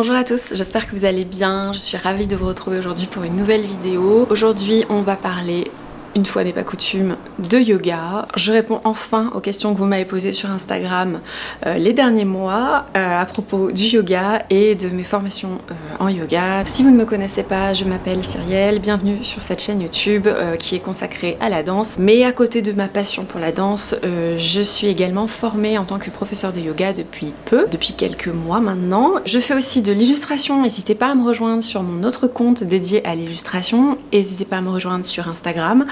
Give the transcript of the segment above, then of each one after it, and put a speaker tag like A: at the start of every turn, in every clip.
A: Bonjour à tous, j'espère que vous allez bien. Je suis ravie de vous retrouver aujourd'hui pour une nouvelle vidéo. Aujourd'hui, on va parler, une fois n'est pas coutume, de yoga. Je réponds enfin aux questions que vous m'avez posées sur Instagram les derniers mois à propos du yoga et de mes formations en yoga. Si vous ne me connaissez pas, je m'appelle Cyrielle, bienvenue sur cette chaîne YouTube qui est consacrée à la danse. Mais à côté de ma passion pour la danse, je suis également formée en tant que professeure de yoga depuis quelques mois maintenant. Je fais aussi de l'illustration, n'hésitez pas à me rejoindre sur mon autre compte dédié à l'illustration, n'hésitez pas à me rejoindre sur Instagram.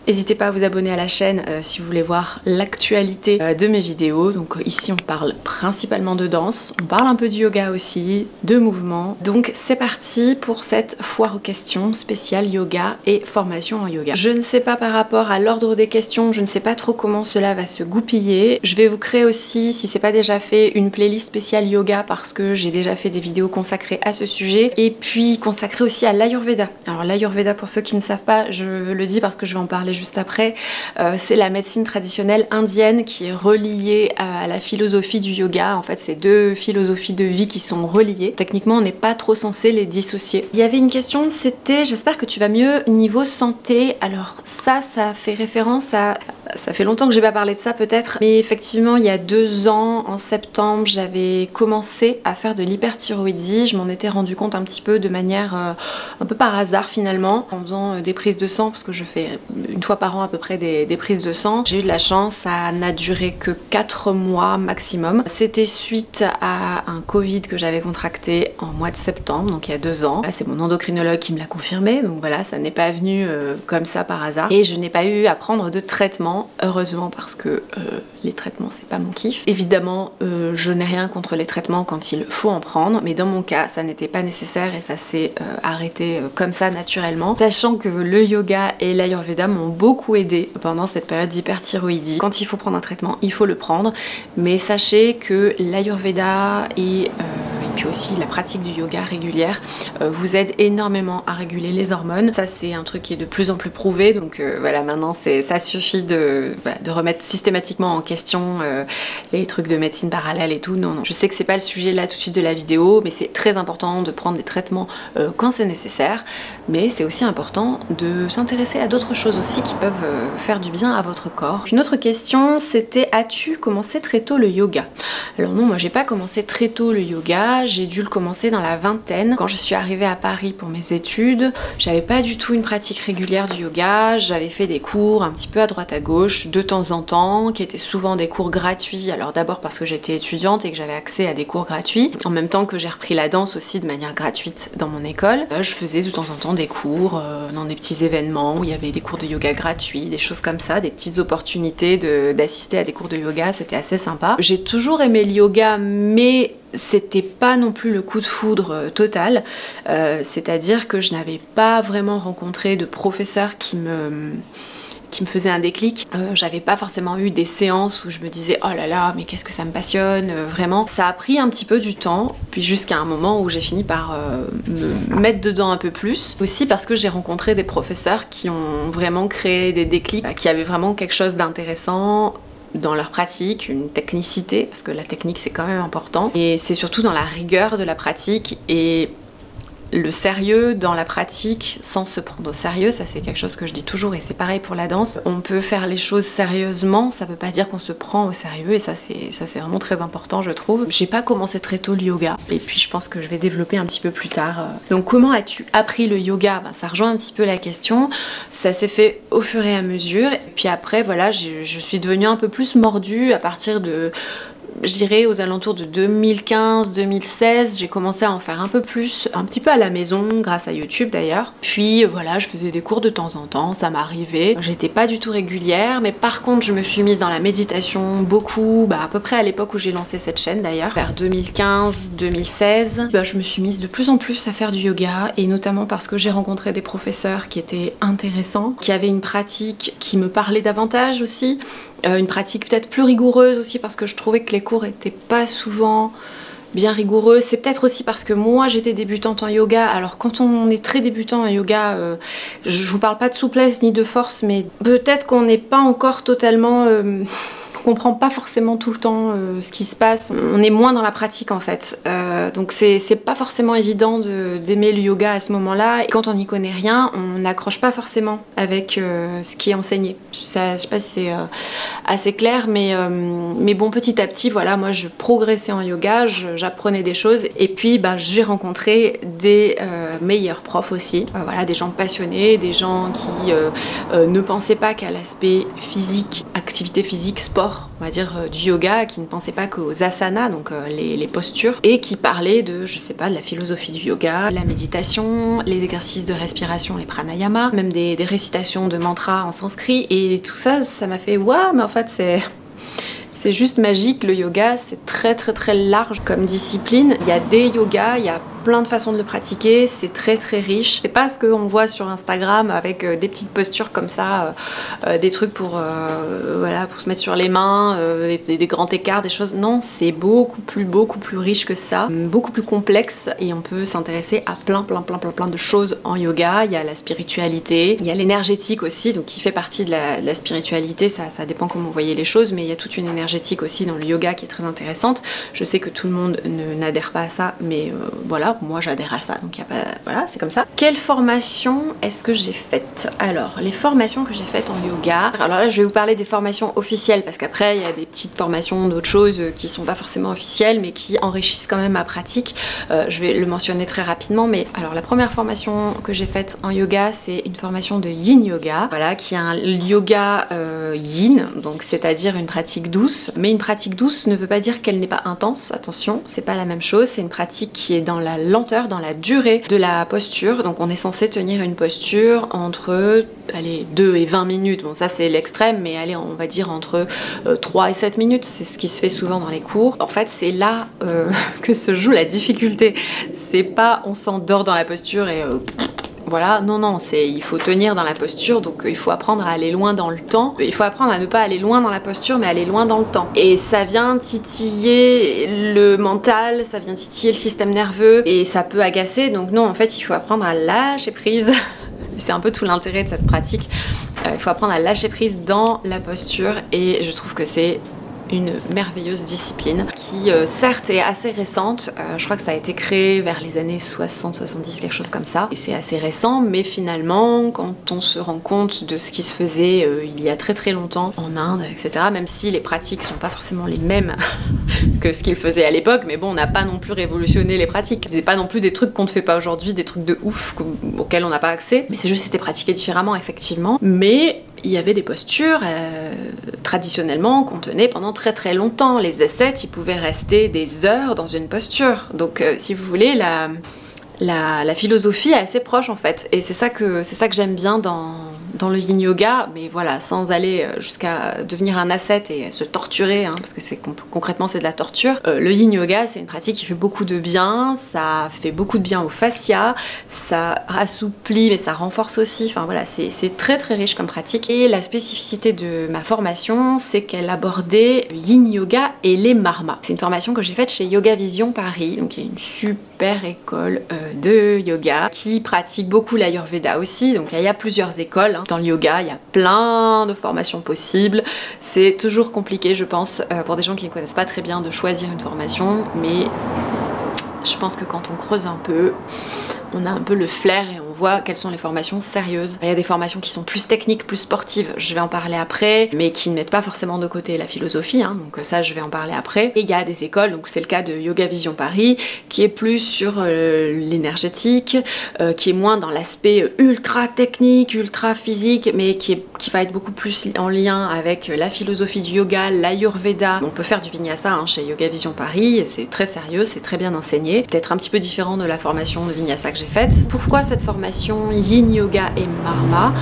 A: N'hésitez pas à vous abonner à la chaîne si vous voulez voir l'actualité de mes vidéos. Donc ici on parle principalement de danse, on parle un peu du yoga aussi, de mouvement. Donc c'est parti pour cette foire aux questions spéciale yoga et formation en yoga. Je ne sais pas par rapport à l'ordre des questions, je ne sais pas trop comment cela va se goupiller. Je vais vous créer aussi, si c'est pas déjà fait, une playlist spéciale yoga parce que j'ai déjà fait des vidéos consacrées à ce sujet. Et puis consacrées aussi à l'Ayurveda. Alors l'Ayurveda, pour ceux qui ne savent pas, je le dis parce que je vais en parler juste après, c'est la médecine traditionnelle indienne qui est reliée à la philosophie du yoga. En fait, c'est deux philosophies de vie qui sont reliées. Techniquement, on n'est pas trop censé les dissocier. Il y avait une question, c'était j'espère que tu vas mieux niveau santé. Alors ça fait référence à... Ça fait longtemps que j'ai pas parlé de ça peut-être, mais effectivement il y a 2 ans, en septembre, j'avais commencé à faire de l'hyperthyroïdie. Je m'en étais rendu compte un petit peu de manière un peu par hasard finalement, en faisant des prises de sang, parce que je fais une fois par an à peu près des prises de sang. J'ai eu de la chance, ça n'a duré que 4 mois maximum. C'était suite à un Covid que j'avais contracté en mois de septembre, donc il y a 2 ans. Là, c'est mon endocrinologue qui me l'a confirmé, donc voilà, ça n'est pas venu comme ça par hasard. Et je n'ai pas eu à prendre de traitement, heureusement, parce que les traitements c'est pas mon kiff. Évidemment, je n'ai rien contre les traitements quand il faut en prendre, mais dans mon cas, ça n'était pas nécessaire et ça s'est arrêté comme ça naturellement. Sachant que le yoga et l'Ayurveda m'ont beaucoup aidé pendant cette période d'hyperthyroïdie. Quand il faut prendre un traitement, il faut le prendre, mais sachez que l'Ayurveda et puis aussi la pratique du yoga régulière vous aide énormément à réguler les hormones. Ça c'est un truc qui est de plus en plus prouvé, donc voilà, maintenant ça suffit de remettre systématiquement en question les trucs de médecine parallèle et tout. Non, je sais que c'est pas le sujet là tout de suite de la vidéo, mais c'est très important de prendre des traitements quand c'est nécessaire, mais c'est aussi important de s'intéresser à d'autres choses aussi qui peuvent faire du bien à votre corps. Une autre question, c'était as-tu commencé très tôt le yoga? Alors non, moi j'ai pas commencé très tôt le yoga, j'ai dû le commencer dans la vingtaine. Quand je suis arrivée à Paris pour mes études, j'avais pas du tout une pratique régulière du yoga, j'avais fait des cours un petit peu à droite à gauche de temps en temps, qui étaient souvent des cours gratuits. Alors d'abord parce que j'étais étudiante et que j'avais accès à des cours gratuits, en même temps que j'ai repris la danse aussi de manière gratuite dans mon école. Je faisais de temps en temps des cours dans des petits événements où il y avait des cours de yoga gratuits, des choses comme ça, des petites opportunités d'assister à des cours de yoga, c'était assez sympa. J'ai toujours aimé le yoga, mais c'était pas non plus le coup de foudre total, c'est-à-dire que je n'avais pas vraiment rencontré de professeur qui me faisait un déclic. J'avais pas forcément eu des séances où je me disais oh là là mais qu'est-ce que ça me passionne, vraiment. Ça a pris un petit peu du temps, puis jusqu'à un moment où j'ai fini par me mettre dedans un peu plus. Aussi parce que j'ai rencontré des professeurs qui ont vraiment créé des déclics, qui avaient vraiment quelque chose d'intéressant dans leur pratique, une technicité, parce que la technique c'est quand même important, et c'est surtout dans la rigueur de la pratique et le sérieux dans la pratique sans se prendre au sérieux. Ça c'est quelque chose que je dis toujours et c'est pareil pour la danse. On peut faire les choses sérieusement, ça veut pas dire qu'on se prend au sérieux, et ça c'est vraiment très important je trouve. J'ai pas commencé très tôt le yoga et puis je pense que je vais développer un petit peu plus tard. Donc comment as-tu appris le yoga? Ça rejoint un petit peu la question. Ça s'est fait au fur et à mesure et puis après voilà, je suis devenue un peu plus mordue à partir de, je dirais aux alentours de 2015-2016, j'ai commencé à en faire un peu plus, un petit peu à la maison, grâce à YouTube d'ailleurs. Puis voilà, je faisais des cours de temps en temps, ça m'arrivait. J'étais pas du tout régulière, mais par contre je me suis mise dans la méditation beaucoup, à peu près à l'époque où j'ai lancé cette chaîne d'ailleurs, vers 2015-2016. Je me suis mise de plus en plus à faire du yoga, et notamment parce que j'ai rencontré des professeurs qui étaient intéressants, qui avaient une pratique qui me parlait davantage aussi, une pratique peut-être plus rigoureuse aussi, parce que je trouvais que les cours étaient pas souvent bien rigoureux. C'est peut-être aussi parce que moi j'étais débutante en yoga. Alors quand on est très débutant en yoga, je vous parle pas de souplesse ni de force, mais peut-être qu'on n'est pas encore totalement comprend pas forcément tout le temps ce qui se passe. On est moins dans la pratique en fait. Donc c'est pas forcément évident d'aimer le yoga à ce moment-là. Et quand on n'y connaît rien, on n'accroche pas forcément avec ce qui est enseigné. Je sais pas si c'est assez clair, mais bon, petit à petit, voilà, moi je progressais en yoga, j'apprenais des choses, et puis j'ai rencontré des meilleurs profs aussi. Voilà, des gens passionnés, des gens qui ne pensaient pas qu'à l'aspect physique, activité physique, sport, on va dire, du yoga, qui ne pensaient pas qu'aux asanas, donc les postures, et qui parlaient de, je sais pas, de la philosophie du yoga, la méditation, les exercices de respiration, les pranayama, même des récitations de mantras en sanskrit, et tout ça, ça m'a fait waouh, mais en fait c'est juste magique. Le yoga, c'est très très très large comme discipline. Il y a des yogas, il y a plein de façons de le pratiquer, c'est très très riche. C'est pas ce qu'on voit sur Instagram avec des petites postures comme ça, des trucs pour voilà, pour se mettre sur les mains, des grands écarts, des choses. Non, c'est beaucoup plus riche que ça, beaucoup plus complexe, et on peut s'intéresser à plein de choses en yoga. Il y a la spiritualité, il y a l'énergétique aussi, donc qui fait partie de la spiritualité. Ça dépend comment vous voyez les choses, mais il y a toute une énergétique aussi dans le yoga qui est très intéressante. Je sais que tout le monde n'adhère pas à ça, mais voilà, moi j'adhère à ça, donc y a pas, voilà, c'est comme ça. Quelle formation est-ce que j'ai faite? Alors, les formations que j'ai faites en yoga, alors là je vais vous parler des formations officielles, parce qu'après il y a des petites formations d'autres choses qui sont pas forcément officielles, mais qui enrichissent quand même ma pratique. Je vais le mentionner très rapidement, mais alors la première formation que j'ai faite en yoga, c'est une formation de Yin Yoga, voilà, qui est un yoga Yin, donc c'est-à-dire une pratique douce. Mais une pratique douce ne veut pas dire qu'elle n'est pas intense, attention, c'est pas la même chose. C'est une pratique qui est dans la lenteur, dans la durée de la posture. Donc on est censé tenir une posture entre 2 et 20 minutes. Bon, ça c'est l'extrême, mais allez, on va dire entre 3 et 7 minutes. C'est ce qui se fait souvent dans les cours. En fait, c'est là que se joue la difficulté. C'est pas on s'endort dans la posture et voilà, non, il faut tenir dans la posture, donc il faut apprendre à aller loin dans le temps. Il faut apprendre à ne pas aller loin dans la posture, mais aller loin dans le temps. Et ça vient titiller le mental, ça vient titiller le système nerveux, et ça peut agacer. Donc non, en fait, il faut apprendre à lâcher prise. C'est un peu tout l'intérêt de cette pratique. Il faut apprendre à lâcher prise dans la posture, et je trouve que c'est une merveilleuse discipline qui certes est assez récente, je crois que ça a été créé vers les années 60-70, quelque chose comme ça, et c'est assez récent, mais finalement quand on se rend compte de ce qui se faisait il y a très très longtemps en Inde, etc., même si les pratiques sont pas forcément les mêmes que ce qu'ils faisaient à l'époque, mais bon, on n'a pas non plus révolutionné les pratiques, c'est pas non plus des trucs qu'on ne fait pas aujourd'hui, des trucs de ouf auxquels on n'a pas accès, mais c'est juste que c'était pratiqué différemment effectivement, mais il y avait des postures traditionnellement qu'on tenait pendant très très longtemps. Les ascètes, ils pouvaient rester des heures dans une posture. Donc si vous voulez, la philosophie est assez proche en fait. Et c'est ça que j'aime bien dans le yin yoga, mais voilà, sans aller jusqu'à devenir un ascète et se torturer, hein, parce que concrètement c'est de la torture. Le yin yoga, c'est une pratique qui fait beaucoup de bien, ça fait beaucoup de bien au fascia, ça assouplit mais ça renforce aussi, enfin voilà, c'est très très riche comme pratique. Et la spécificité de ma formation, c'est qu'elle abordait le yin yoga et les marmas. C'est une formation que j'ai faite chez Yoga Vision Paris, donc il y a une super école de yoga qui pratique beaucoup l'Ayurveda aussi, donc il y a plusieurs écoles, hein. Dans le yoga, il y a plein de formations possibles. C'est toujours compliqué, je pense, pour des gens qui ne connaissent pas très bien, de choisir une formation, mais je pense que quand on creuse un peu, on a un peu le flair et on voit quelles sont les formations sérieuses. Il y a des formations qui sont plus techniques, plus sportives, je vais en parler après, mais qui ne mettent pas forcément de côté la philosophie, hein, donc ça je vais en parler après. Et il y a des écoles, donc c'est le cas de Yoga Vision Paris, qui est plus sur l'énergétique, qui est moins dans l'aspect ultra technique, ultra physique, mais qui va être beaucoup plus en lien avec la philosophie du yoga, l'Ayurveda. On peut faire du Vinyasa hein, chez Yoga Vision Paris, c'est très sérieux, c'est très bien enseigné, peut-être un petit peu différent de la formation de Vinyasa que j'ai faite. Pourquoi cette formation Yin Yoga et Marma?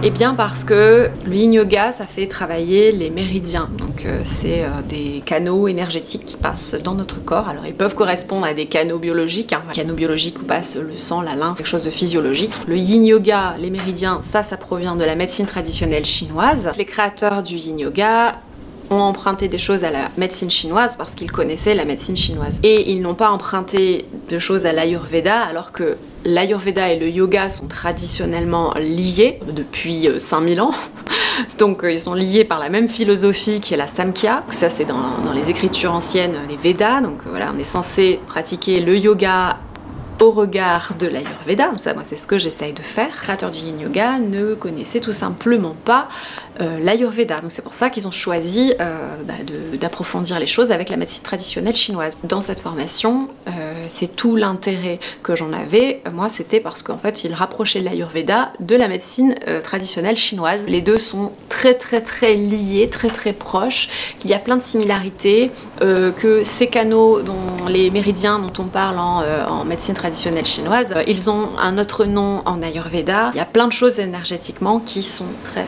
A: Eh bien parce que le Yin Yoga, ça fait travailler les méridiens, donc c'est des canaux énergétiques qui passent dans notre corps. Alors ils peuvent correspondre à des canaux biologiques, hein. Canaux biologiques où passe le sang, la lymphe, quelque chose de physiologique. Le Yin Yoga, les méridiens, ça provient de la médecine traditionnelle chinoise. Les créateurs du Yin Yoga ont emprunté des choses à la médecine chinoise parce qu'ils connaissaient la médecine chinoise. Et ils n'ont pas emprunté de choses à l'Ayurveda, alors que l'Ayurveda et le yoga sont traditionnellement liés depuis 5000 ans. Donc ils sont liés par la même philosophie qui est la Samkhya. Ça c'est dans les écritures anciennes, les Védas. Donc voilà, on est censé pratiquer le yoga au regard de l'Ayurveda. Ça, moi, c'est ce que j'essaye de faire. Le créateur du Yin Yoga ne connaissait tout simplement pas l'Ayurveda. Donc c'est pour ça qu'ils ont choisi d'approfondir les choses avec la médecine traditionnelle chinoise. Dans cette formation, c'est tout l'intérêt que j'en avais. Moi, c'était parce qu'en fait, ils rapprochaient l'Ayurveda de la médecine traditionnelle chinoise. Les deux sont très liés, très proches. Il y a plein de similarités, que ces canaux, dont les méridiens dont on parle en médecine traditionnelle chinoise, ils ont un autre nom en Ayurveda. Il y a plein de choses énergétiquement qui sont très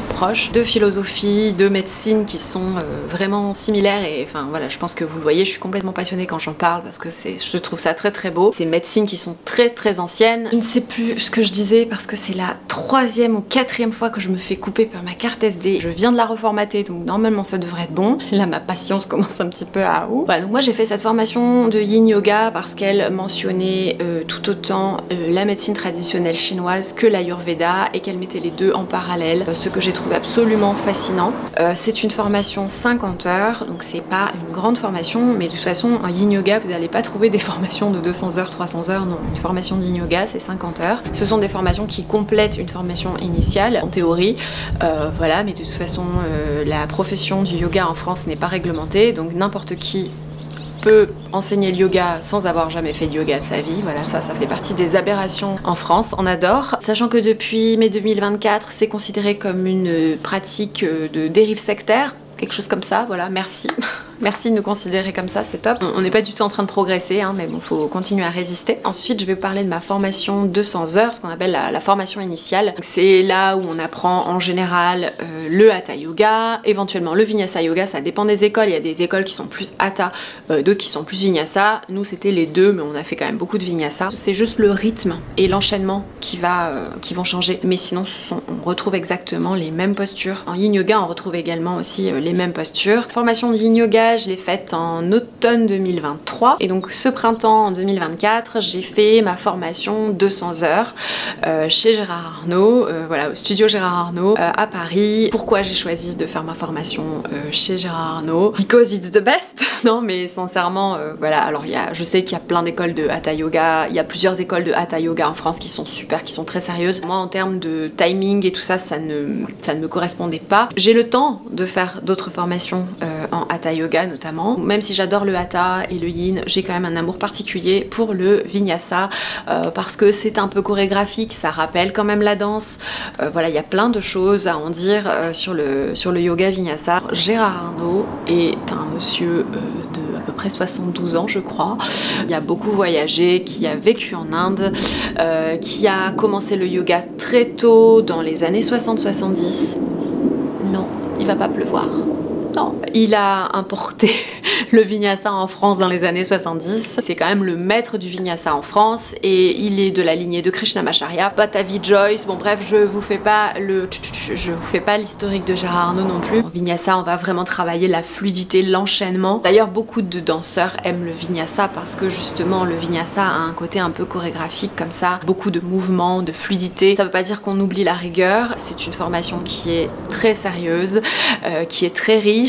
A: proches, de philosophie, de médecine qui sont vraiment similaires. Et enfin voilà, je pense que vous le voyez, je suis complètement passionnée quand j'en parle parce que je trouve ça très beau. Ces médecines qui sont très anciennes. Je ne sais plus ce que je disais parce que c'est la 3e ou 4e fois que je me fais couper par ma carte SD. Je viens de la reformater, donc normalement ça devrait être bon. Là ma patience commence un petit peu à haut. Voilà, donc moi j'ai fait cette formation de Yin Yoga parce qu'elle mentionnait tout autant la médecine traditionnelle chinoise que l'Ayurveda et qu'elle mettait les deux en parallèle, ce que j'ai trouvé absolument fascinant. C'est une formation 50 heures, donc c'est pas une grande formation, mais de toute façon en Yin Yoga vous n'allez pas trouver des formations de 200 heures, 300 heures, non. Une formation de Yin Yoga c'est 50 heures. Ce sont des formations qui complètent une formation initiale, en théorie, voilà, mais de toute façon la profession du yoga en France n'est pas réglementée, donc n'importe qui peut enseigner le yoga sans avoir jamais fait de yoga de sa vie. Voilà, ça fait partie des aberrations en France, on adore. Sachant que depuis mai 2024, c'est considéré comme une pratique de dérive sectaire, quelque chose comme ça, voilà, merci. Merci de nous considérer comme ça, c'est top. On n'est pas du tout en train de progresser, hein, mais bon, faut continuer à résister. Ensuite, je vais vous parler de ma formation 200 heures, ce qu'on appelle la formation initiale. C'est là où on apprend en général le Hatha Yoga, éventuellement le Vinyasa Yoga, ça dépend des écoles. Il y a des écoles qui sont plus Hatha, d'autres qui sont plus Vinyasa. Nous, c'était les deux, mais on a fait quand même beaucoup de Vinyasa. C'est juste le rythme et l'enchaînement qui vont changer. Mais sinon, on retrouve exactement les mêmes postures. En Yin Yoga, on retrouve également aussi les mêmes postures. Formation de Yin Yoga, je l'ai faite en automne 2023 et donc ce printemps en 2024 j'ai fait ma formation 200 heures chez Gérard Arnault, voilà, au studio Gérard Arnault à Paris. Pourquoi j'ai choisi de faire ma formation chez Gérard Arnault? Because it's the best. Non mais sincèrement voilà, alors je sais qu'il y a plein d'écoles de Hatha Yoga, il y a plusieurs écoles de Hatha Yoga en France qui sont super, qui sont très sérieuses. Moi en termes de timing et tout ça, ça ne me correspondait pas. J'ai le temps de faire d'autres formations en Hatha Yoga notamment. Même si j'adore le Hatha et le Yin, j'ai quand même un amour particulier pour le Vinyasa parce que c'est un peu chorégraphique, ça rappelle quand même la danse. Voilà, il y a plein de choses à en dire sur le yoga Vinyasa. Gérard Arnault est un monsieur de à peu près 72 ans je crois. Il a beaucoup voyagé, qui a vécu en Inde, qui a commencé le yoga très tôt dans les années 60-70. Non, il va pas pleuvoir. Non. Il a importé le Vinyasa en France dans les années 70. C'est quand même le maître du Vinyasa en France et il est de la lignée de Krishnamacharya, Patavi Joyce. Bon bref, je vous fais pas l'historique de Gérard Arnault non plus. En Vinyasa, on va vraiment travailler la fluidité, l'enchaînement. D'ailleurs, beaucoup de danseurs aiment le Vinyasa parce que justement le Vinyasa a un côté un peu chorégraphique comme ça, beaucoup de mouvements, de fluidité. Ça veut pas dire qu'on oublie la rigueur. C'est une formation qui est très sérieuse, qui est très riche,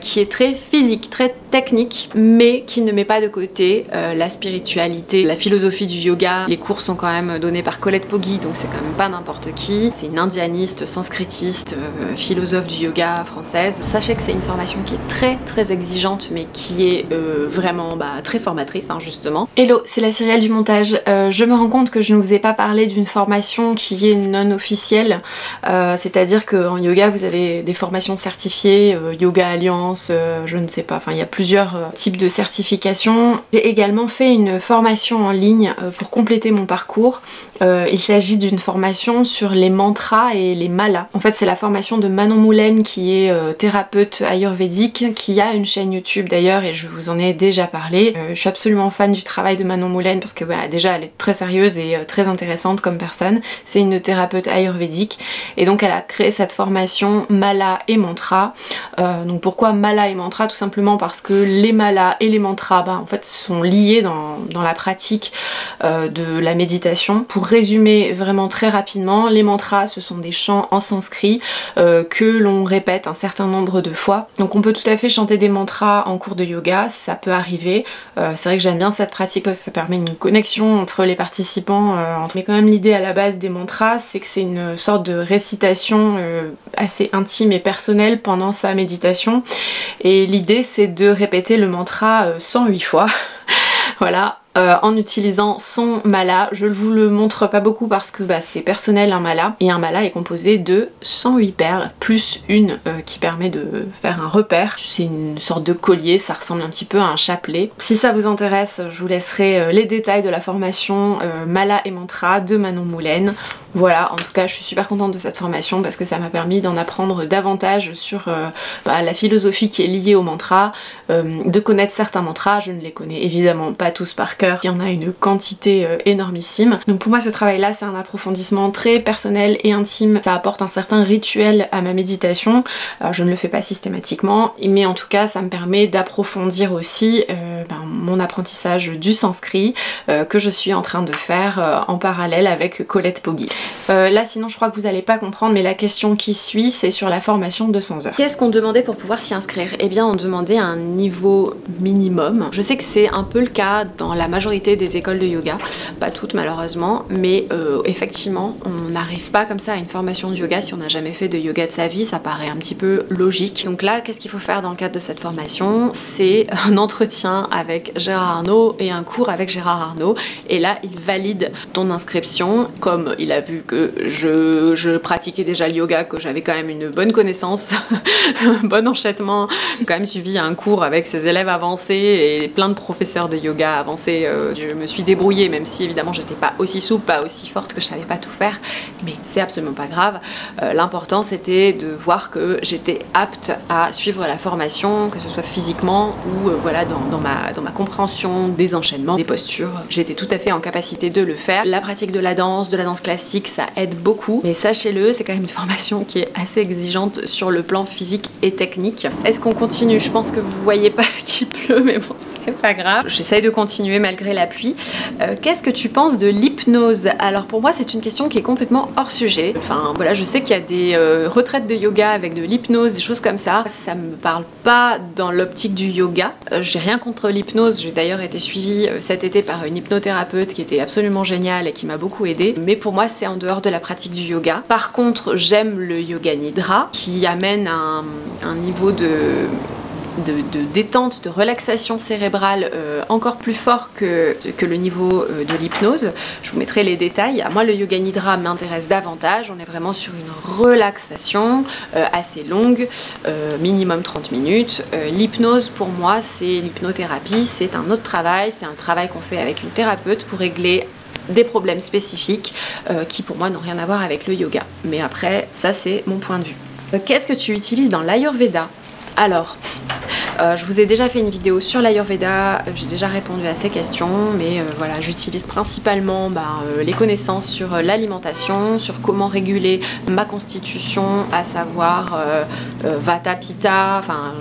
A: qui est très physique, très technique, mais qui ne met pas de côté la spiritualité, la philosophie du yoga. Les cours sont quand même donnés par Colette Poggi, donc c'est quand même pas n'importe qui. C'est une indianiste, sanskritiste, philosophe du yoga française. Sachez que c'est une formation qui est très exigeante, mais qui est vraiment très formatrice, hein, justement. Hello, c'est la Cyrielle du montage. Je me rends compte que je ne vous ai pas parlé d'une formation qui est non officielle, c'est-à-dire qu'en yoga vous avez des formations certifiées, Yoga Alliance, je ne sais pas, enfin il y a plusieurs types de certifications. J'ai également fait une formation en ligne pour compléter mon parcours. Il s'agit d'une formation sur les mantras et les malas. En fait c'est la formation de Manon Moulaine qui est thérapeute ayurvédique, qui a une chaîne YouTube d'ailleurs et je vous en ai déjà parlé. Je suis absolument fan du travail de Manon Moulaine parce que voilà, déjà elle est très sérieuse et très intéressante comme personne. C'est une thérapeute ayurvédique et donc elle a créé cette formation mala et mantra. Donc pourquoi mala et mantra? Tout simplement parce que les malas et les mantras en fait sont liés dans la pratique de la méditation pour résumer vraiment très rapidement, les mantras ce sont des chants en sanskrit que l'on répète un certain nombre de fois. Donc on peut tout à fait chanter des mantras en cours de yoga, ça peut arriver. C'est vrai que j'aime bien cette pratique parce que ça permet une connexion entre les participants. Mais quand même l'idée à la base des mantras, c'est que c'est une sorte de récitation assez intime et personnelle pendant sa méditation. Et l'idée c'est de répéter le mantra 108 fois. Voilà. En utilisant son mala. Je ne vous le montre pas beaucoup parce que c'est personnel un mala, et un mala est composé de 108 perles plus une qui permet de faire un repère. C'est une sorte de collier, ça ressemble un petit peu à un chapelet. Si ça vous intéresse, je vous laisserai les détails de la formation Mala et Mantra de Manon Moulaine. Voilà, en tout cas je suis super contente de cette formation parce que ça m'a permis d'en apprendre davantage sur la philosophie qui est liée au mantra, de connaître certains mantras. Je ne les connais évidemment pas tous par cœur, il y en a une quantité énormissime. Donc pour moi ce travail là c'est un approfondissement très personnel et intime, ça apporte un certain rituel à ma méditation. Alors je ne le fais pas systématiquement, mais en tout cas ça me permet d'approfondir aussi mon apprentissage du sanskrit que je suis en train de faire en parallèle avec Colette Poggi. Là sinon je crois que vous n'allez pas comprendre, mais la question qui suit c'est sur la formation de 200 heures. Qu'est-ce qu'on demandait pour pouvoir s'y inscrire? Eh bien on demandait un niveau minimum. Je sais que c'est un peu le cas dans la majorité des écoles de yoga, pas toutes malheureusement, mais effectivement on n'arrive pas comme ça à une formation de yoga si on n'a jamais fait de yoga de sa vie, ça paraît un petit peu logique. Donc là qu'est-ce qu'il faut faire dans le cadre de cette formation? C'est un entretien avec Gérard Arnault et un cours avec Gérard Arnault, et là il valide ton inscription. Comme il a vu que je pratiquais déjà le yoga, que j'avais quand même une bonne connaissance, un bon enchaînement, j'ai quand même suivi un cours avec ses élèves avancés et plein de professeurs de yoga avancés. Je me suis débrouillée, même si évidemment j'étais pas aussi souple, pas aussi forte, que je savais pas tout faire, mais c'est absolument pas grave. L'important c'était de voir que j'étais apte à suivre la formation, que ce soit physiquement ou voilà dans ma compréhension des enchaînements, des postures. J'étais tout à fait en capacité de le faire. La pratique de la danse classique, ça aide beaucoup, mais sachez-le, c'est quand même une formation qui est assez exigeante sur le plan physique et technique. Est-ce qu'on continue? Je pense que vous voyez pas qu'il pleut, mais bon, c'est pas grave. J'essaye de continuer malgré la pluie. Qu'est-ce que tu penses de l'hypnose? Alors pour moi, c'est une question qui est complètement hors sujet. Enfin voilà, je sais qu'il y a des retraites de yoga avec de l'hypnose, des choses comme ça. Ça me parle pas dans l'optique du yoga. J'ai rien contre l'hypnose. J'ai d'ailleurs été suivie cet été par une hypnothérapeute qui était absolument géniale et qui m'a beaucoup aidée. Mais pour moi c'est en dehors de la pratique du yoga. Par contre j'aime le yoga nidra qui amène un niveau de détente, de relaxation cérébrale encore plus fort que le niveau de l'hypnose. Je vous mettrai les détails. Moi le yoga nidra m'intéresse davantage, on est vraiment sur une relaxation assez longue, minimum 30 minutes. L'hypnose pour moi c'est l'hypnothérapie, c'est un autre travail, c'est un travail qu'on fait avec une thérapeute pour régler des problèmes spécifiques qui pour moi n'ont rien à voir avec le yoga. Mais après, ça c'est mon point de vue. Qu'est-ce que tu utilises dans l'Ayurveda? Alors, je vous ai déjà fait une vidéo sur l'Ayurveda, j'ai déjà répondu à ces questions, mais voilà, j'utilise principalement les connaissances sur l'alimentation, sur comment réguler ma constitution, à savoir Vata Pitta, enfin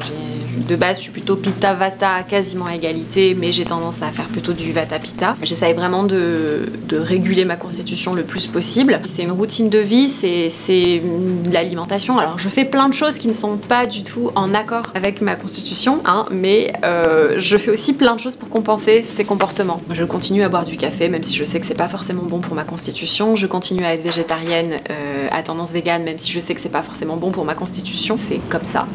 A: de base je suis plutôt Pitta Vata à quasiment à égalité, mais j'ai tendance à faire plutôt du Vata Pitta. J'essaye vraiment de réguler ma constitution le plus possible. C'est une routine de vie, c'est l'alimentation. Alors je fais plein de choses qui ne sont pas du tout en accord avec ma constitution, hein, mais je fais aussi plein de choses pour compenser ces comportements. Je continue à boire du café, même si je sais que c'est pas forcément bon pour ma constitution. Je continue à être végétarienne, à tendance végane, même si je sais que c'est pas forcément bon pour ma constitution. C'est comme ça.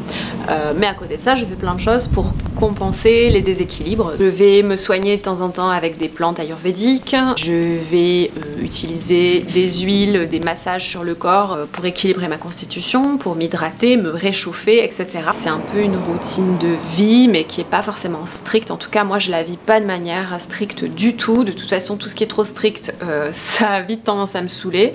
A: Mais à côté de ça, je fais plein de choses pour compenser les déséquilibres. Je vais me soigner de temps en temps avec des plantes ayurvédiques. Je vais utiliser des huiles, des massages sur le corps pour équilibrer ma constitution, pour m'hydrater, me réchauffer, etc. C'est un peu une routine de vie, mais qui est pas forcément stricte. En tout cas, moi, je la vis pas de manière stricte du tout. De toute façon, tout ce qui est trop strict, ça a vite tendance à me saouler,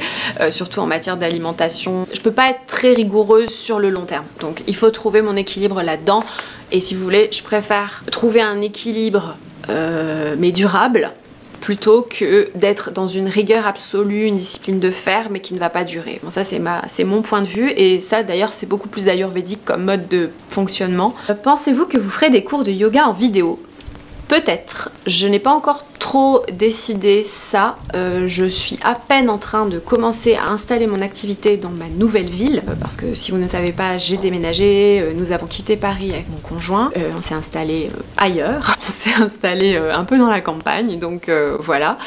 A: surtout en matière d'alimentation. Je peux pas être très rigoureuse sur le long terme. Donc, il faut trouver mon équilibre là-dedans. Et si vous voulez, je préfère trouver un équilibre, mais durable, plutôt que d'être dans une rigueur absolue, une discipline de fer, mais qui ne va pas durer. Bon, ça c'est mon point de vue, et ça d'ailleurs c'est beaucoup plus ayurvédique comme mode de fonctionnement. Pensez-vous que vous ferez des cours de yoga en vidéo? Peut-être, je n'ai pas encore trop décidé ça, je suis à peine en train de commencer à installer mon activité dans ma nouvelle ville, parce que si vous ne savez pas, j'ai déménagé, nous avons quitté Paris avec mon conjoint, on s'est installé ailleurs, on s'est installé un peu dans la campagne, donc voilà,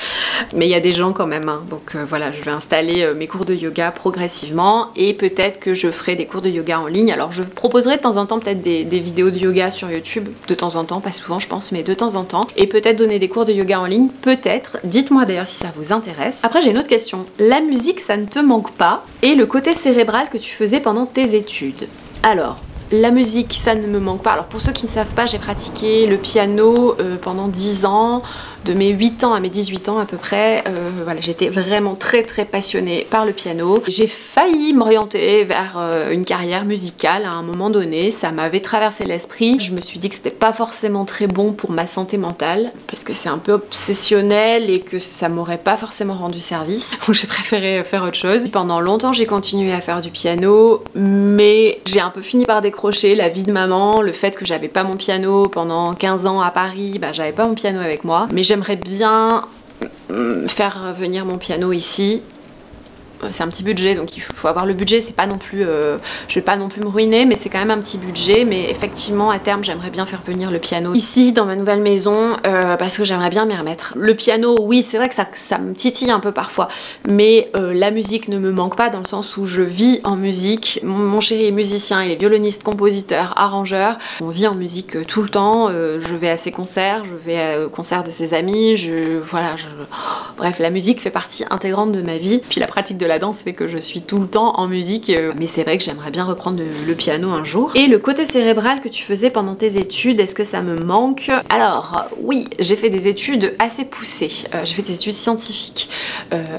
A: mais il y a des gens quand même, hein, donc voilà, je vais installer mes cours de yoga progressivement, et peut-être que je ferai des cours de yoga en ligne. Alors je proposerai de temps en temps peut-être des vidéos de yoga sur YouTube, de temps en temps, pas souvent je pense, mais de temps en temps, et peut-être donner des cours de yoga en ligne, peut-être. Dites-moi d'ailleurs si ça vous intéresse. Après j'ai une autre question. La musique, ça ne te manque pas? Et le côté cérébral que tu faisais pendant tes études? Alors, la musique, ça ne me manque pas. Alors pour ceux qui ne savent pas, j'ai pratiqué le piano pendant 10 ans, de mes 8 ans à mes 18 ans à peu près. Voilà, j'étais vraiment très passionnée par le piano. J'ai failli m'orienter vers une carrière musicale à un moment donné, ça m'avait traversé l'esprit. Je me suis dit que c'était pas forcément très bon pour ma santé mentale, parce que c'est un peu obsessionnel et que ça m'aurait pas forcément rendu service. Donc j'ai préféré faire autre chose. Pendant longtemps j'ai continué à faire du piano, mais j'ai un peu fini par décrocher. La vie de maman, le fait que j'avais pas mon piano pendant 15 ans à Paris, bah j'avais pas mon piano avec moi, mais j'aimerais bien faire venir mon piano ici. C'est un petit budget, donc il faut avoir le budget, c'est pas non plus, je vais pas non plus me ruiner, mais c'est quand même un petit budget. Mais effectivement à terme j'aimerais bien faire venir le piano ici dans ma nouvelle maison, parce que j'aimerais bien m'y remettre. Le piano, oui c'est vrai que ça me titille un peu parfois, mais la musique ne me manque pas, dans le sens où je vis en musique. Mon chéri est musicien, il est violoniste, compositeur, arrangeur. On vit en musique tout le temps, je vais à ses concerts, je vais aux concerts de ses amis, bref, la musique fait partie intégrante de ma vie. Puis la pratique de la danse fait que je suis tout le temps en musique, mais c'est vrai que j'aimerais bien reprendre le piano un jour. Et le côté cérébral que tu faisais pendant tes études, est-ce que ça me manque? Alors oui, j'ai fait des études assez poussées, j'ai fait des études scientifiques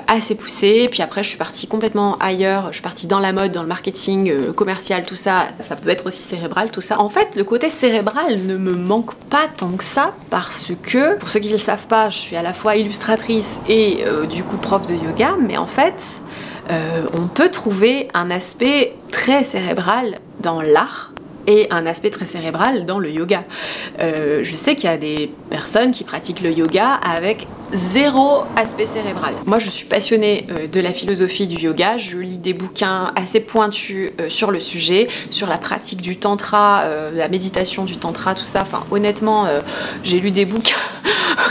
A: assez poussées, puis après je suis partie complètement ailleurs, je suis partie dans la mode, dans le marketing, le commercial, tout ça, ça peut être aussi cérébral tout ça. En fait le côté cérébral ne me manque pas tant que ça, parce que, pour ceux qui ne le savent pas, je suis à la fois illustratrice et du coup prof de yoga, mais en fait on peut trouver un aspect très cérébral dans l'art et un aspect très cérébral dans le yoga. Je sais qu'il y a des personnes qui pratiquent le yoga avec zéro aspect cérébral. Moi je suis passionnée de la philosophie du yoga, je lis des bouquins assez pointus sur le sujet, sur la pratique du tantra, la méditation du tantra, tout ça. Enfin honnêtement j'ai lu des bouquins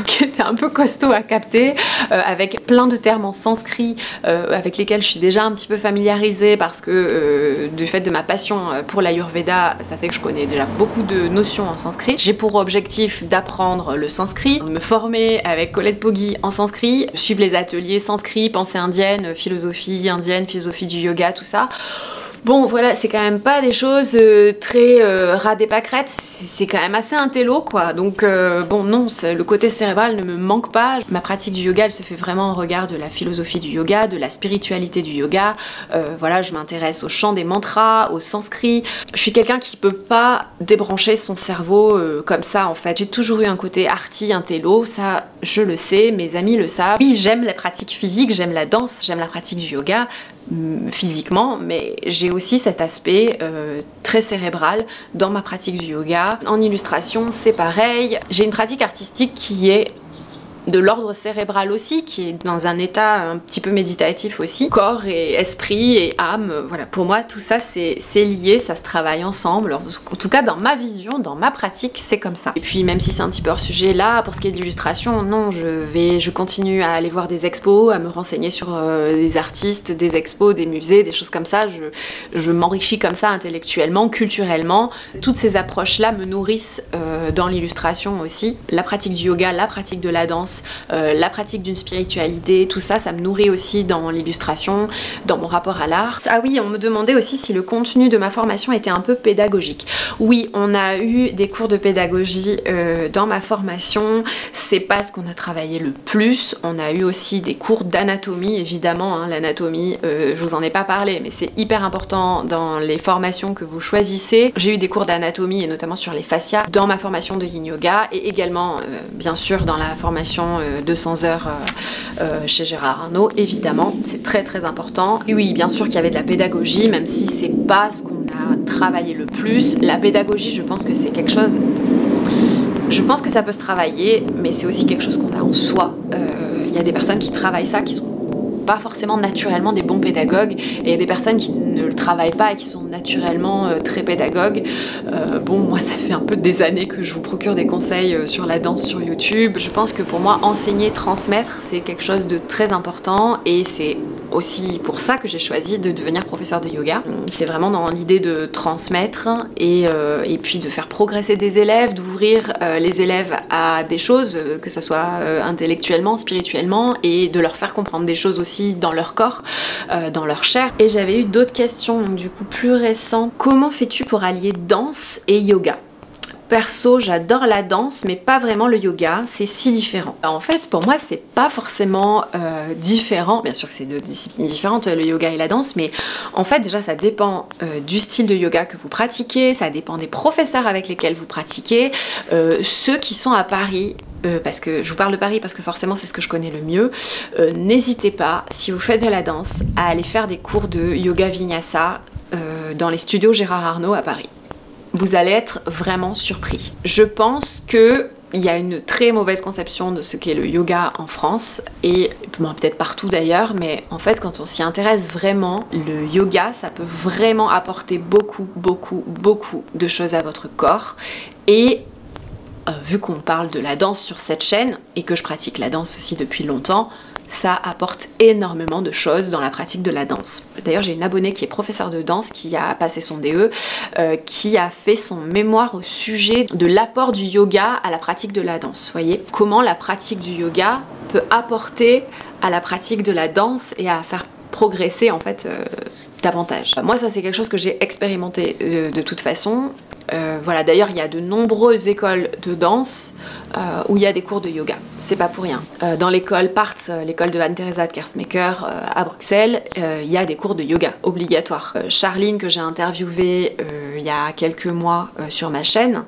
A: qui étaient un peu costauds à capter, avec plein de termes en sanskrit avec lesquels je suis déjà un petit peu familiarisée, parce que du fait de ma passion pour l'Ayurveda, ça fait que je connais déjà beaucoup de notions en sanskrit. J'ai pour objectif d'apprendre le sanskrit, de me former avec Colette Poggi en sanskrit, suivre les ateliers sanskrit, pensée indienne, philosophie du yoga, tout ça. Bon voilà, c'est quand même pas des choses très ras des pâquerettes, c'est quand même assez intello quoi, donc bon non, le côté cérébral ne me manque pas. Ma pratique du yoga elle se fait vraiment au regard de la philosophie du yoga, de la spiritualité du yoga, voilà, je m'intéresse au chant des mantras, au sanskrit. Je suis quelqu'un qui peut pas débrancher son cerveau comme ça en fait. J'ai toujours eu un côté arty, intello, ça je le sais, mes amis le savent. Oui, j'aime les pratiques physiques, j'aime la danse, j'aime la pratique du yoga, physiquement, mais j'ai aussi cet aspect très cérébral dans ma pratique du yoga. En illustration c'est pareil, j'ai une pratique artistique qui est de l'ordre cérébral aussi, qui est dans un état un petit peu méditatif aussi. Corps et esprit et âme, voilà, pour moi tout ça c'est lié, ça se travaille ensemble. En tout cas dans ma vision, dans ma pratique, c'est comme ça. Et puis même si c'est un petit peu hors sujet là, pour ce qui est de l'illustration, non, je continue à aller voir des expos, à me renseigner sur des artistes, des expos, des musées, des choses comme ça. Je m'enrichis comme ça intellectuellement, culturellement. Toutes ces approches là me nourrissent dans l'illustration aussi. La pratique du yoga, la pratique de la danse, la pratique d'une spiritualité, tout ça, ça me nourrit aussi dans l'illustration, dans mon rapport à l'art. Ah oui, on me demandait aussi si le contenu de ma formation était un peu pédagogique. Oui, on a eu des cours de pédagogie dans ma formation, c'est pas ce qu'on a travaillé le plus. On a eu aussi des cours d'anatomie, évidemment, hein, l'anatomie, je vous en ai pas parlé, mais c'est hyper important dans les formations que vous choisissez. J'ai eu des cours d'anatomie et notamment sur les fascias dans ma formation de Yin Yoga, et également bien sûr dans la formation 200 heures chez Gérard Arnault, évidemment, c'est très important. Et oui, bien sûr qu'il y avait de la pédagogie, même si c'est pas ce qu'on a travaillé le plus. La pédagogie, je pense que c'est quelque chose... Je pense que ça peut se travailler, mais c'est aussi quelque chose qu'on a en soi. Il y a des personnes qui travaillent ça, qui sont pas forcément naturellement des bons pédagogues, et il y a des personnes qui ne le travaillent pas et qui sont naturellement très pédagogues. Bon, moi ça fait un peu des années que je vous procure des conseils sur la danse sur YouTube. Je pense que pour moi, enseigner, transmettre, c'est quelque chose de très important, et c'est aussi pour ça que j'ai choisi de devenir professeur de yoga. C'est vraiment dans l'idée de transmettre et puis de faire progresser des élèves, d'ouvrir les élèves à des choses, que ce soit intellectuellement, spirituellement, et de leur faire comprendre des choses aussi dans leur corps, dans leur chair. Et j'avais eu d'autres questions, donc du coup plus récentes. Comment fais-tu pour allier danse et yoga ? Perso, j'adore la danse, mais pas vraiment le yoga, c'est si différent. En fait, pour moi, c'est pas forcément différent. Bien sûr que c'est deux disciplines différentes, le yoga et la danse, mais en fait, déjà, ça dépend du style de yoga que vous pratiquez, ça dépend des professeurs avec lesquels vous pratiquez, ceux qui sont à Paris. Parce que je vous parle de Paris parce que forcément c'est ce que je connais le mieux. N'hésitez pas, si vous faites de la danse, à aller faire des cours de yoga vinyasa dans les studios Gérard Arnault à Paris. Vous allez être vraiment surpris. Je pense que il y a une très mauvaise conception de ce qu'est le yoga en France, et bon, peut-être partout d'ailleurs, mais en fait quand on s'y intéresse vraiment, le yoga ça peut vraiment apporter beaucoup de choses à votre corps. Et vu qu'on parle de la danse sur cette chaîne, et que je pratique la danse aussi depuis longtemps, ça apporte énormément de choses dans la pratique de la danse. D'ailleurs, j'ai une abonnée qui est professeure de danse, qui a passé son DE, qui a fait son mémoire au sujet de l'apport du yoga à la pratique de la danse. Vous voyez, comment la pratique du yoga peut apporter à la pratique de la danse et à faire progresser en fait davantage. Moi, ça c'est quelque chose que j'ai expérimenté de toute façon. Voilà, d'ailleurs il y a de nombreuses écoles de danse où il y a des cours de yoga, c'est pas pour rien. Dans l'école PARTS, l'école de Anne-Theresa de Kersmaker à Bruxelles, il y a des cours de yoga obligatoires. Charline, que j'ai interviewée il y a quelques mois sur ma chaîne,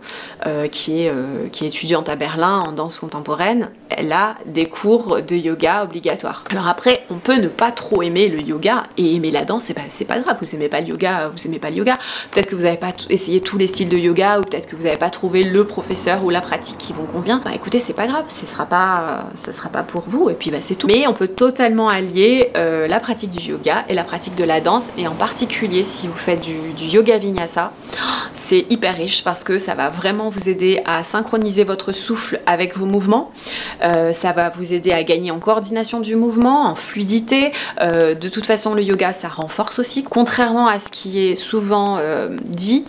A: qui est étudiante à Berlin en danse contemporaine, elle a des cours de yoga obligatoires. Alors après, on peut ne pas trop aimer le yoga et aimer la danse, c'est pas grave, vous aimez pas le yoga, vous aimez pas le yoga. Peut-être que vous n'avez pas essayé tous les styles de yoga, ou peut-être que vous n'avez pas trouvé le professeur ou la pratique qui vous convient. Bah écoutez, c'est pas grave, ça sera pas pour vous, et puis bah c'est tout. Mais on peut totalement allier la pratique du yoga et la pratique de la danse, et en particulier si vous faites du yoga vinyasa, c'est hyper riche parce que ça va vraiment vous aider à synchroniser votre souffle avec vos mouvements, ça va vous aider à gagner en coordination du mouvement, en fluidité. De toute façon, le yoga ça renforce aussi, contrairement à ce qui est souvent dit,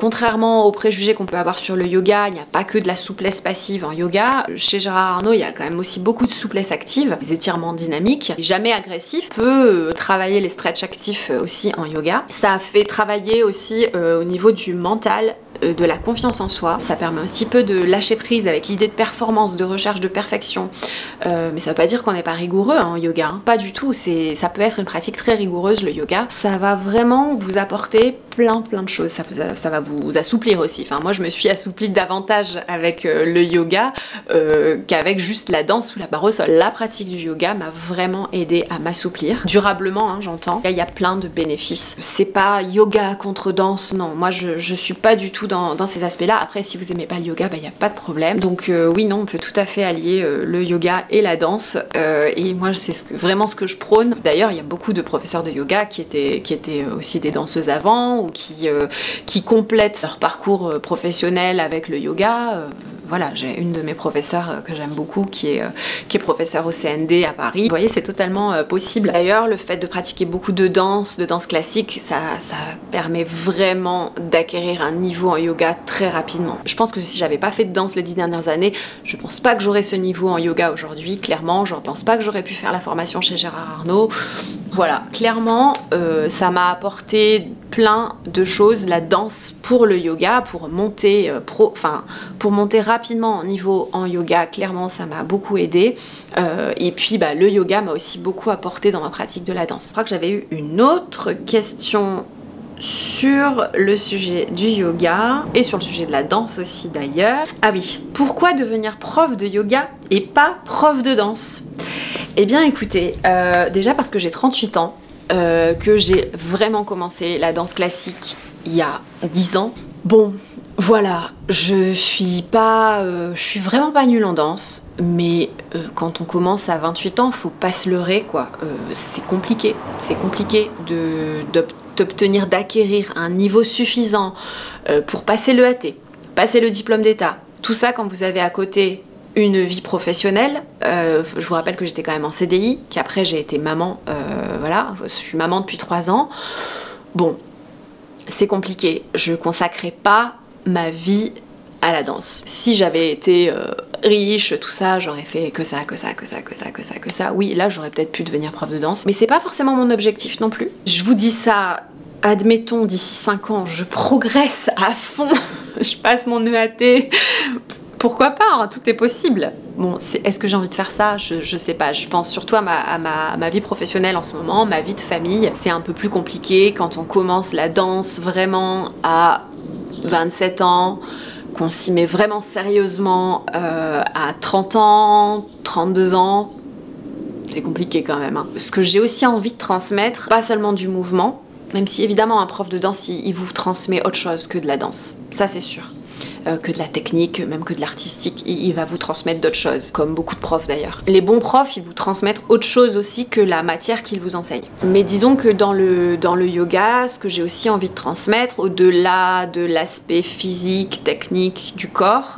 A: contrairement aux préjugés qu'on peut avoir sur le yoga, il n'y a pas que de la souplesse passive en yoga. Chez Gérard Arnault, il y a quand même aussi beaucoup de souplesse active, des étirements dynamiques, jamais agressifs. On peut travailler les stretch actifs aussi en yoga. Ça a fait travailler aussi au niveau du mental, de la confiance en soi. Ça permet un petit peu de lâcher prise avec l'idée de performance, de recherche de perfection. Mais ça veut pas dire qu'on n'est pas rigoureux en yoga, hein. Pas du tout. Ça peut être une pratique très rigoureuse, le yoga. Ça va vraiment vous apporter plein de choses. Ça va vous assouplir aussi. Enfin, moi, je me suis assouplie davantage avec le yoga qu'avec juste la danse ou la barre au sol. La pratique du yoga m'a vraiment aidé à m'assouplir. Durablement, hein, j'entends. Il y a plein de bénéfices. C'est pas yoga contre danse, non. Moi, je suis pas du tout dans ces aspects-là. Après, si vous aimez pas le yoga, bah, y a pas de problème. Donc oui, non, on peut tout à fait allier le yoga et la danse. Et moi, c'est vraiment ce que je prône. D'ailleurs, il y a beaucoup de professeurs de yoga qui étaient aussi des danseuses avant, ou qui complètent leur parcours professionnel avec le yoga. Voilà, j'ai une de mes professeurs que j'aime beaucoup qui est professeure au CND à Paris. Vous voyez, c'est totalement possible. D'ailleurs, le fait de pratiquer beaucoup de danse classique, ça permet vraiment d'acquérir un niveau en yoga très rapidement. Je pense que si j'avais pas fait de danse les 10 dernières années, je pense pas que j'aurais ce niveau en yoga aujourd'hui, clairement. Je pense pas que j'aurais pu faire la formation chez Gérard Arnault. Voilà, clairement, ça m'a apporté plein de choses, la danse pour le yoga, pour monter rapidement en niveau en yoga. Clairement, ça m'a beaucoup aidé. Et puis, bah, le yoga m'a aussi beaucoup apporté dans ma pratique de la danse. Je crois que j'avais eu une autre question sur le sujet du yoga et sur le sujet de la danse aussi d'ailleurs. Ah oui, pourquoi devenir prof de yoga et pas prof de danse? Eh bien écoutez, déjà parce que j'ai 38 ans, que j'ai vraiment commencé la danse classique il y a 10 ans. Bon, Voilà, je suis vraiment pas nulle en danse, mais quand on commence à 28 ans, faut pas se leurrer quoi. C'est compliqué d'obtenir, d'acquérir un niveau suffisant pour passer le AT, passer le diplôme d'État. Tout ça quand vous avez à côté une vie professionnelle. Je vous rappelle que j'étais quand même en CDI, qu'après j'ai été maman, voilà, je suis maman depuis 3 ans. Bon, c'est compliqué, je consacrais pas ma vie à la danse. Si j'avais été riche, tout ça, j'aurais fait que ça. Oui, là j'aurais peut-être pu devenir prof de danse, mais c'est pas forcément mon objectif non plus. Je vous dis ça, admettons d'ici 5 ans, je progresse à fond, je passe mon EAT, pourquoi pas, hein, tout est possible. Bon, est-ce que j'ai envie de faire ça? Je sais pas, je pense surtout à ma vie professionnelle en ce moment, ma vie de famille. C'est un peu plus compliqué quand on commence la danse vraiment à 27 ans, qu'on s'y met vraiment sérieusement à 30 ans, 32 ans, c'est compliqué quand même. Hein. Ce que j'ai aussi envie de transmettre, pas seulement du mouvement, même si évidemment un prof de danse, il vous transmet autre chose que de la danse, ça c'est sûr. Que de la technique, même que de l'artistique, il va vous transmettre d'autres choses, comme beaucoup de profs d'ailleurs. Les bons profs, ils vous transmettent autre chose aussi que la matière qu'ils vous enseignent. Mais disons que dans le yoga, ce que j'ai aussi envie de transmettre, au-delà de l'aspect physique, technique du corps,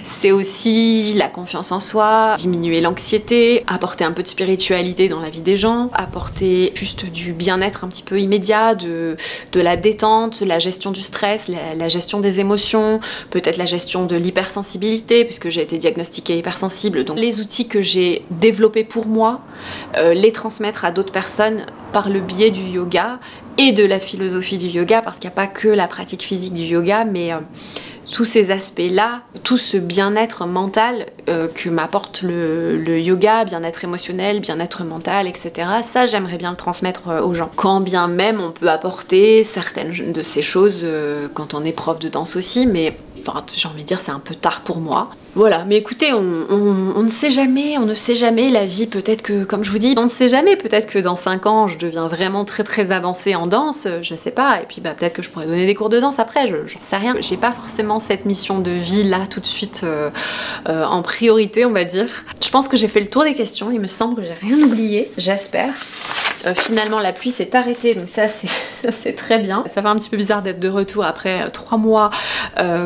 A: c'est aussi la confiance en soi, diminuer l'anxiété, apporter un peu de spiritualité dans la vie des gens, apporter juste du bien-être un petit peu immédiat, de la détente, la gestion du stress, la gestion des émotions, peut-être la gestion de l'hypersensibilité, puisque j'ai été diagnostiquée hypersensible. Donc les outils que j'ai développés pour moi, les transmettre à d'autres personnes par le biais du yoga et de la philosophie du yoga, parce qu'il n'y a pas que la pratique physique du yoga, mais tous ces aspects-là, tout ce bien-être mental que m'apporte le yoga, bien-être émotionnel, bien-être mental, etc. Ça, j'aimerais bien le transmettre aux gens. Quand bien même on peut apporter certaines de ces choses quand on est prof de danse aussi, mais enfin, j'ai envie de dire c'est un peu tard pour moi. Voilà, mais écoutez, on ne sait jamais, la vie peut-être que, comme je vous dis, on ne sait jamais, peut-être que dans 5 ans je deviens vraiment très avancée en danse, je sais pas, et puis bah, peut-être que je pourrais donner des cours de danse après, j'en sais rien. J'ai pas forcément cette mission de vie là tout de suite en priorité, on va dire. Je pense que j'ai fait le tour des questions, il me semble que j'ai rien oublié, j'espère. Finalement la pluie s'est arrêtée, donc ça c'est très bien. Ça fait un petit peu bizarre d'être de retour après 3 mois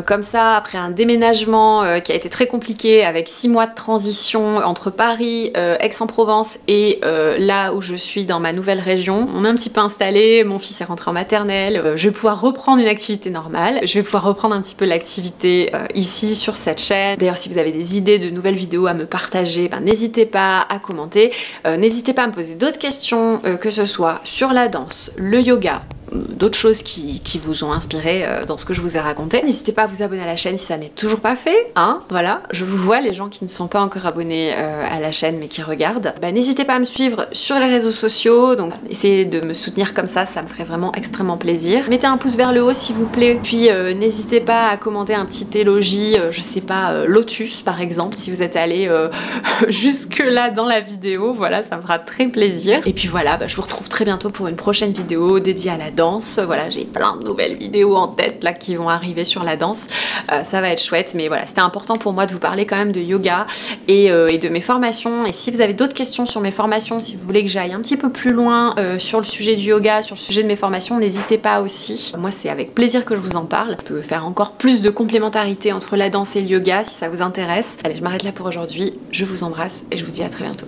A: comme ça, après un déménagement qui a été très compliqué, avec 6 mois de transition entre Paris, Aix-en-Provence et là où je suis dans ma nouvelle région. On est un petit peu installé, mon fils est rentré en maternelle, je vais pouvoir reprendre une activité normale, je vais pouvoir reprendre un petit peu l'activité ici sur cette chaîne. D'ailleurs si vous avez des idées de nouvelles vidéos à me partager, ben, n'hésitez pas à commenter, n'hésitez pas à me poser d'autres questions, que ce soit sur la danse, le yoga, d'autres choses qui vous ont inspiré dans ce que je vous ai raconté. N'hésitez pas à vous abonner à la chaîne si ça n'est toujours pas fait, hein, voilà, je vous vois les gens qui ne sont pas encore abonnés à la chaîne mais qui regardent. Bah, n'hésitez pas à me suivre sur les réseaux sociaux, donc essayez de me soutenir comme ça me ferait vraiment extrêmement plaisir. Mettez un pouce vers le haut s'il vous plaît, puis n'hésitez pas à commenter un petit élogie, je sais pas, Lotus par exemple, si vous êtes allé jusque là dans la vidéo, voilà, ça me fera très plaisir. Et puis voilà, bah, je vous retrouve très bientôt pour une prochaine vidéo dédiée à la danse. Voilà, j'ai plein de nouvelles vidéos en tête là qui vont arriver sur la danse, ça va être chouette, mais voilà, c'était important pour moi de vous parler quand même de yoga et de mes formations. Et si vous avez d'autres questions sur mes formations, si vous voulez que j'aille un petit peu plus loin sur le sujet du yoga, sur le sujet de mes formations, n'hésitez pas aussi. Moi c'est avec plaisir que je vous en parle. Je peux faire encore plus de complémentarité entre la danse et le yoga si ça vous intéresse. Allez, je m'arrête là pour aujourd'hui, je vous embrasse et je vous dis à très bientôt.